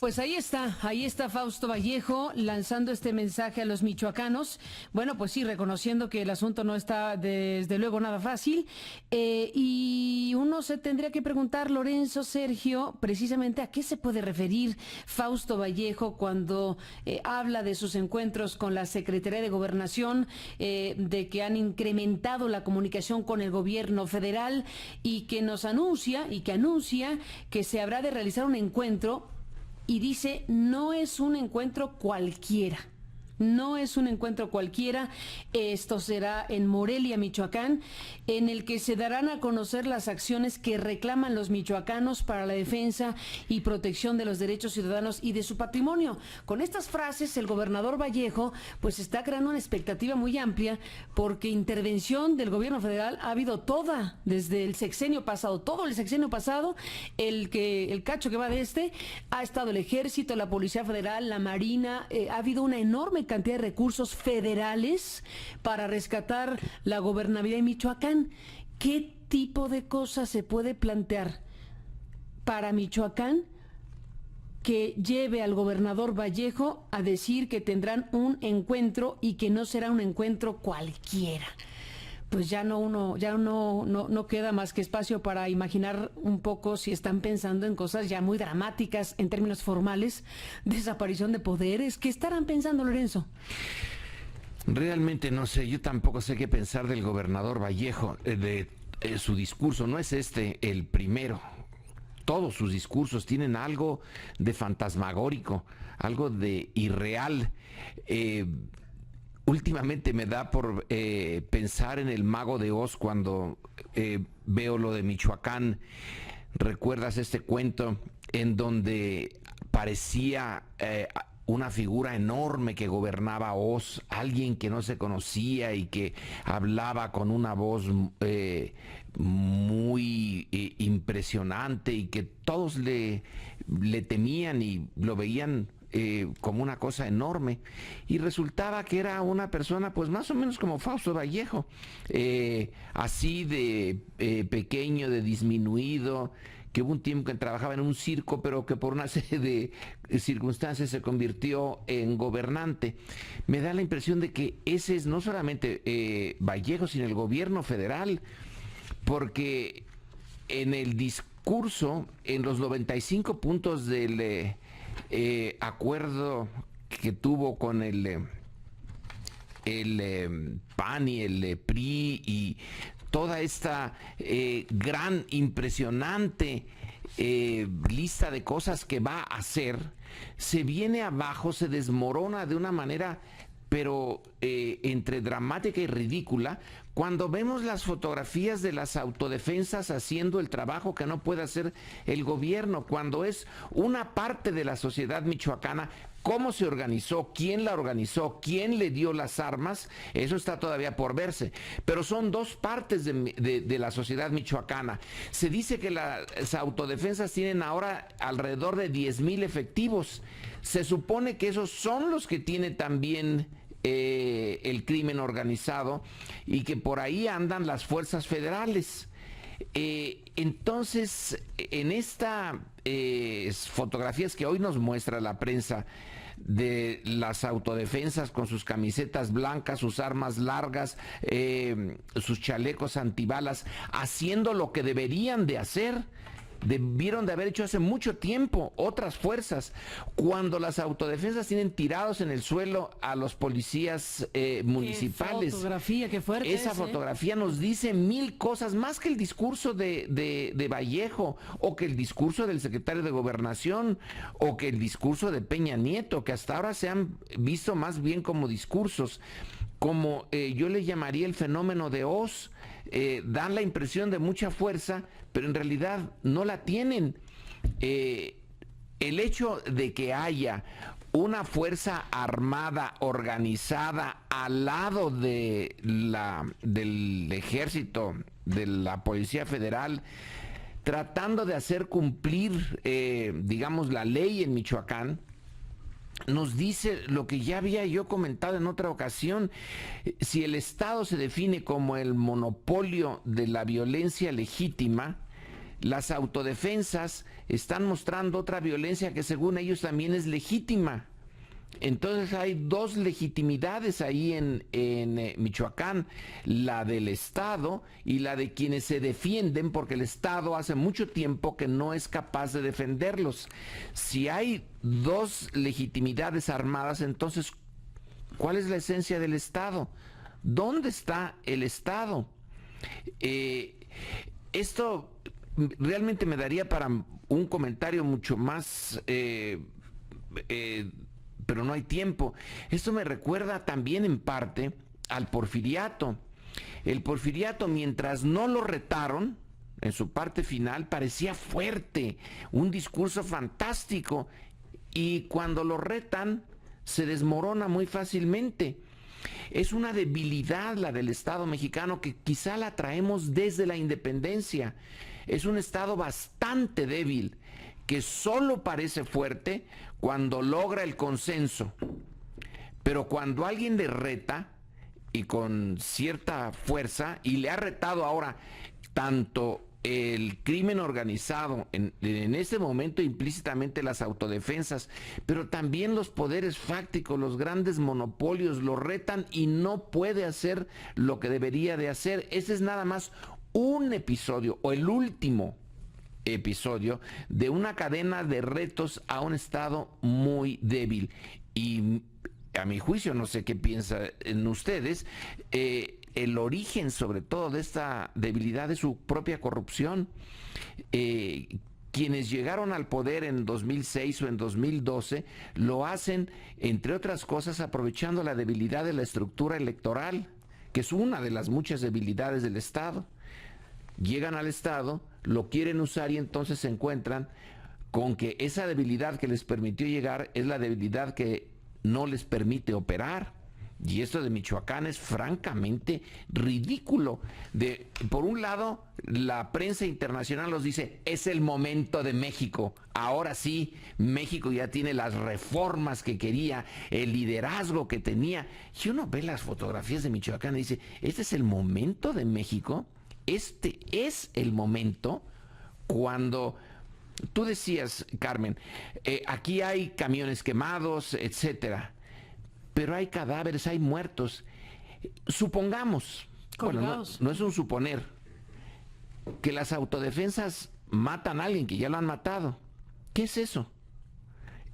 Pues ahí está Fausto Vallejo lanzando este mensaje a los michoacanos. Bueno, pues sí, reconociendo que el asunto no está desde luego nada fácil. Y uno se tendría que preguntar, Lorenzo, Sergio, precisamente a qué se puede referir Fausto Vallejo cuando habla de sus encuentros con la Secretaría de Gobernación, de que han incrementado la comunicación con el gobierno federal y que anuncia que se habrá de realizar un encuentro. Y dice, no es un encuentro cualquiera. No es un encuentro cualquiera, esto será en Morelia, Michoacán, en el que se darán a conocer las acciones que reclaman los michoacanos para la defensa y protección de los derechos ciudadanos y de su patrimonio. Con estas frases, el gobernador Vallejo pues está creando una expectativa muy amplia, porque intervención del gobierno federal ha habido toda, desde el sexenio pasado, todo el sexenio pasado, el cacho que va de ha estado el Ejército, la Policía Federal, la Marina, ha habido una enorme cantidad de recursos federales para rescatar la gobernabilidad de Michoacán. ¿Qué tipo de cosas se puede plantear para Michoacán que lleve al gobernador Vallejo a decir que tendrán un encuentro y que no será un encuentro cualquiera? Pues ya no queda más que espacio para imaginar un poco si están pensando en cosas ya muy dramáticas en términos formales, desaparición de poderes. ¿Qué estarán pensando, Lorenzo? Realmente no sé, yo tampoco sé qué pensar del gobernador Vallejo, de su discurso. No es el primero. Todos sus discursos tienen algo de fantasmagórico, algo de irreal. Últimamente me da por pensar en el Mago de Oz cuando veo lo de Michoacán. ¿Recuerdas este cuento en donde parecía una figura enorme que gobernaba Oz, alguien que no se conocía y que hablaba con una voz muy impresionante y que todos le temían y lo veían como una cosa enorme, y resultaba que era una persona pues más o menos como Fausto Vallejo, así de pequeño, de disminuido, que hubo un tiempo que trabajaba en un circo, pero que por una serie de circunstancias se convirtió en gobernante. Me da la impresión de que ese es no solamente Vallejo, sino el gobierno federal, porque en el discurso, en los 95 puntos del acuerdo que tuvo con el PAN y el PRI y toda esta gran, impresionante lista de cosas que va a hacer, se viene abajo, se desmorona de una manera pero entre dramática y ridícula, cuando vemos las fotografías de las autodefensas haciendo el trabajo que no puede hacer el gobierno, cuando es una parte de la sociedad michoacana. ¿Cómo se organizó? ¿Quién la organizó? ¿Quién le dio las armas? Eso está todavía por verse. Pero son dos partes de la sociedad michoacana. Se dice que las autodefensas tienen ahora alrededor de 10,000 efectivos. Se supone que esos son los que tiene también el crimen organizado y que por ahí andan las fuerzas federales. Entonces, en estas fotografías que hoy nos muestra la prensa de las autodefensas con sus camisetas blancas, sus armas largas, sus chalecos antibalas, haciendo lo que deberían de hacer, debieron de haber hecho hace mucho tiempo otras fuerzas, cuando las autodefensas tienen tirados en el suelo a los policías municipales. Qué fotografía, qué fuerte. Esa fotografía nos dice mil cosas, más que el discurso de Vallejo, o que el discurso del secretario de Gobernación, o que el discurso de Peña Nieto, que hasta ahora se han visto más bien como discursos, como yo le llamaría el fenómeno de Oz. Dan la impresión de mucha fuerza, pero en realidad no la tienen. El hecho de que haya una fuerza armada organizada al lado del ejército, de la Policía Federal, tratando de hacer cumplir, digamos, la ley en Michoacán, nos dice lo que ya había yo comentado en otra ocasión. Si el Estado se define como el monopolio de la violencia legítima, las autodefensas están mostrando otra violencia que según ellos también es legítima. Entonces hay dos legitimidades ahí en Michoacán, la del Estado y la de quienes se defienden, porque el Estado hace mucho tiempo que no es capaz de defenderlos. Si hay dos legitimidades armadas, entonces, ¿cuál es la esencia del Estado? ¿Dónde está el Estado? Esto realmente me daría para un comentario mucho más... pero no hay tiempo. Esto me recuerda también en parte al Porfiriato. El Porfiriato, mientras no lo retaron, en su parte final, parecía fuerte, un discurso fantástico, y cuando lo retan, se desmorona muy fácilmente. Es una debilidad la del Estado mexicano que quizá la traemos desde la independencia. Es un Estado bastante débil, que solo parece fuerte cuando logra el consenso, pero cuando alguien le reta, y con cierta fuerza, y le ha retado ahora tanto el crimen organizado, en ese momento implícitamente las autodefensas, pero también los poderes fácticos, los grandes monopolios, lo retan y no puede hacer lo que debería de hacer. Ese es nada más un episodio, o el último episodio de una cadena de retos a un Estado muy débil. Y a mi juicio, no sé qué piensan ustedes, el origen sobre todo de esta debilidad es su propia corrupción. Quienes llegaron al poder en 2006 o en 2012 lo hacen, entre otras cosas, aprovechando la debilidad de la estructura electoral, que es una de las muchas debilidades del Estado. Llegan al Estado, lo quieren usar y entonces se encuentran con que esa debilidad que les permitió llegar es la debilidad que no les permite operar. Y esto de Michoacán es francamente ridículo. Por un lado, la prensa internacional nos dice, es el momento de México. Ahora sí, México ya tiene las reformas que quería, el liderazgo que tenía. Y uno ve las fotografías de Michoacán y dice, ¿este es el momento de México? Este es el momento cuando... Tú decías, Carmen, aquí hay camiones quemados, etcétera, pero hay cadáveres, hay muertos. Supongamos, bueno, no es un suponer, que las autodefensas matan a alguien, que ya lo han matado. ¿Qué es eso?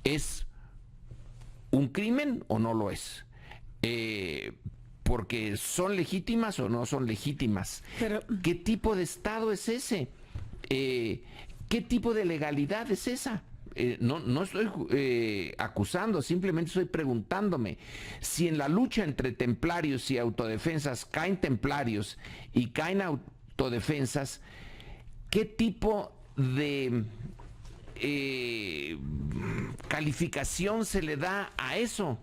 ¿Es un crimen o no lo es? Porque son legítimas o no son legítimas. Pero... ¿qué tipo de Estado es ese? ¿Qué tipo de legalidad es esa? No estoy acusando, simplemente estoy preguntándome si en la lucha entre templarios y autodefensas caen templarios y caen autodefensas, ¿qué tipo de calificación se le da a eso?